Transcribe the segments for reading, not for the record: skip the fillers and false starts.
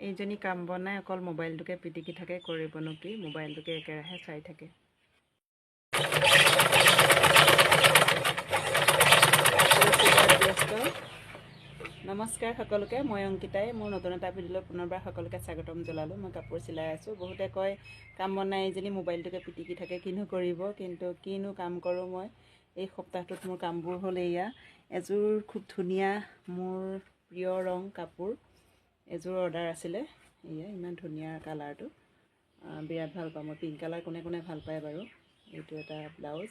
এইজনী কাম বনাই অকল মোবাইলটোকে পিটিকি থাকে, কৰিবনো কি, মোবাইলটোকে একেৰাহে চাই থাকে। নমস্কাৰ সকলোকে, মই অংকিতাই মোৰ নতুন এটা ভিডিঅ'লৈ পুনৰবাৰ সকলোকে স্বাগতম জনালোঁ। মই কাপোৰ চিলাই আছোঁ। বহুতে কয় কাম বনাই এইজনী মোবাইলটোকে পিটিকি থাকে, কিনো কৰিব, কিন্তু কিনো কাম কৰোঁ মই। এই সপ্তাহটোত মোৰ কামবোৰ হ'ল এয়া। এযোৰ খুব ধুনীয়া মোৰ প্ৰিয় ৰং কাপোৰ, এযোৰ অৰ্ডাৰ আছিলে। এয়া ইমান ধুনীয়া কালাৰটো, বিৰাট ভাল পাওঁ মই। পিংক কালাৰ কোনে কোনে ভাল পায় বাৰু। এইটো এটা ব্লাউজ,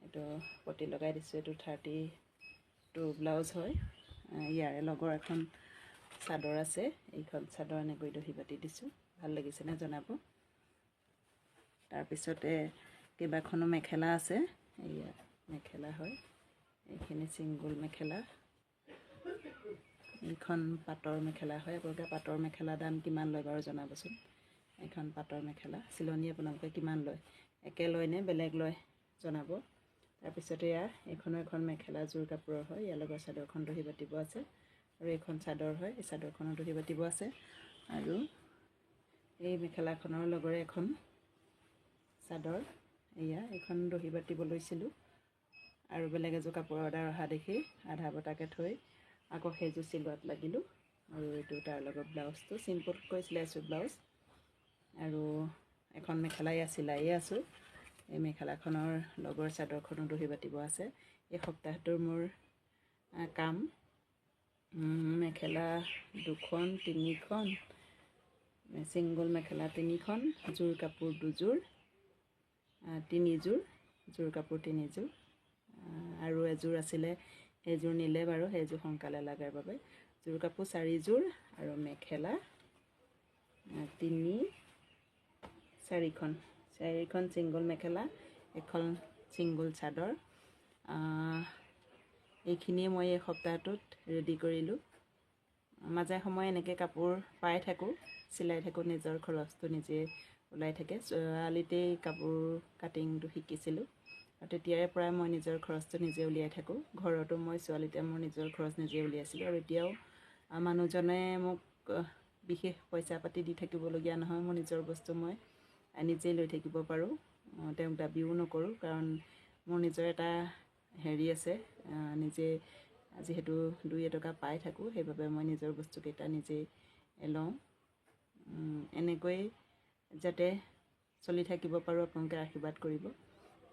এইটো পতি লগাই দিছোঁ। এইটো 32 ব্লাউজ হয়। ইয়াৰে লগৰ এখন চাদৰ আছে, এইখন চাদৰ এনেকৈ দহি বাতি দিছোঁ। ভাল লাগিছেনে জনাব। তাৰপিছতে কেইবাখনো মেখেলা আছে। এয়া মেখেলা হয়, এইখিনি ছিংগুল মেখেলা। এইখন পাটৰ মেখেলা হয়। আপোনালোকে পাটৰ মেখেলা দাম কিমান লয় বাৰু জনাবচোন। এইখন পাটৰ মেখেলা চিলনি আপোনালোকে কিমান লয়, একে লয় নে বেলেগ লয় জনাব। তাৰপিছতে এইখনো এখন মেখেলা জোৰ কাপোৰৰ হয়। ইয়াৰ লগত চাদৰখন দহি বাতিব আছে, আৰু এইখন চাদৰ হয়। এই চাদৰখনৰ দহি বাতিব আছে, আৰু এই মেখেলাখনৰ লগৰে এখন চাদৰ। এইখন দহি বাতিব লৈছিলোঁ, আৰু বেলেগ এযোৰ কাপোৰ অৰ্ডাৰ অহা দেখি আধা বটাকে থৈ আকৌ সেইযোৰ চিলোৱাত লাগিলোঁ। আৰু এইটো তাৰ লগত ব্লাউজটো চিম্পুলকৈ চিলাইছোঁ ব্লাউজ। আৰু এখন মেখেলা চিলাইয়ে আছোঁ। এই মেখেলাখনৰ লগৰ চাদৰখনো দহি বাতিব আছে। এই সপ্তাহটোৰ মোৰ কাম মেখেলা 2খন 3খন, ছিংগুল মেখেলা 3খন, জোৰ কাপোৰ 2যোৰ, 3যোৰ, জোৰ কাপোৰ 3যোৰ, আৰু এযোৰ আছিলে সেইযোৰ নিলে বাৰু, সেইযোৰ সোনকালে লগাৰ বাবে। জোৰ কাপোৰ 4যোৰ, আৰু মেখেলা 4খন ছিংগুল মেখেলা, এখন ছিংগুল চাদৰ। এইখিনিয়ে মই এই সপ্তাহটোত ৰেডি কৰিলোঁ। মাজে সময়ে এনেকৈ কাপোৰ পাই থাকোঁ, চিলাই থাকোঁ, নিজৰ খৰচটো নিজে ওলাই থাকে। ছোৱালীতেই কাপোৰ কাটিংটো শিকিছিলোঁ, আৰু তেতিয়াৰে পৰাই মই নিজৰ খৰচটো নিজে উলিয়াই থাকোঁ। ঘৰতো মই ছোৱালীতে মোৰ নিজৰ খৰচ নিজে উলিয়াইছিলোঁ, আৰু এতিয়াও মানুহজনে মোক বিশেষ পইচা পাতি দি থাকিবলগীয়া নহয়। মোৰ নিজৰ বস্তু মই নিজেই লৈ থাকিব পাৰোঁ। তেওঁক দাবীও নকৰোঁ, কাৰণ মোৰ নিজৰ এটা হেৰি আছে। নিজে যিহেতু 2 এটকা পাই থাকোঁ, সেইবাবে মই নিজৰ বস্তুকেইটা নিজেই লওঁ। এনেকৈ যাতে চলি থাকিব পাৰোঁ, আপোনালোকে আশীৰ্বাদ কৰিব।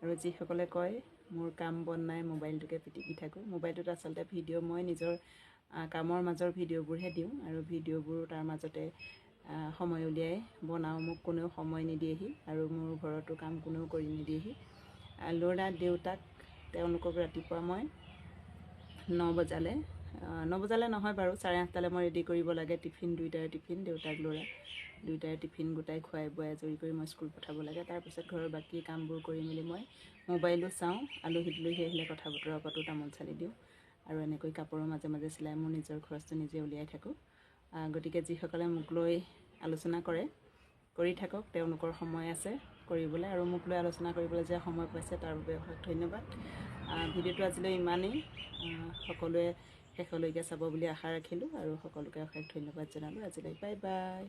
আৰু যিসকলে কয় মোৰ কাম বন নাই, মোবাইলটোকে পিটিকি থাকোঁ, মোবাইলটোত আচলতে ভিডিঅ' মই নিজৰ কামৰ মাজৰ ভিডিঅ'বোৰহে দিওঁ, আৰু ভিডিঅ'বোৰ তাৰ মাজতে সময় উলিয়াই বনাওঁ। মোক কোনেও সময় নিদিয়েহি, আৰু মোৰ ঘৰতো কাম কোনেও কৰি নিদিয়েহি। ল'ৰা দেউতাক তেওঁলোকক ৰাতিপুৱা মই 9 বজালে নহয় বাৰু, 8:30টালৈ মই ৰেডি কৰিব লাগে। টিফিন, দুয়োটাৰে টিফিন, দেউতাক ল'ৰা দুয়োটাৰে টিফিন গোটাই খুৱাই বোৱাই আজৰি কৰি মই স্কুল পঠাব লাগে। তাৰপিছত ঘৰৰ বাকী কামবোৰ কৰি মেলি মই মোবাইলো চাওঁ, আলহী দুলহী আহিলে কথা বতৰা পাতোঁ, তামোল চালি দিওঁ, আৰু এনেকৈ কাপোৰৰ মাজে মাজে চিলাই মোৰ নিজৰ খৰচটো নিজে উলিয়াই থাকোঁ। গতিকে যিসকলে মোক লৈ আলোচনা কৰে, কৰি থাকক, তেওঁলোকৰ সময় আছে কৰিবলৈ, আৰু মোক লৈ আলোচনা কৰিবলৈ যে সময় পাইছে তাৰ বাবে অশেষ ধন্যবাদ। ভিডিঅ'টো আজিলৈ ইমানেই। সকলোৱে শেষলৈকে চাব বুলি আশা ৰাখিলোঁ, আৰু সকলোকে অশেষ ধন্যবাদ জনালোঁ। আজিলৈ বাই বাই।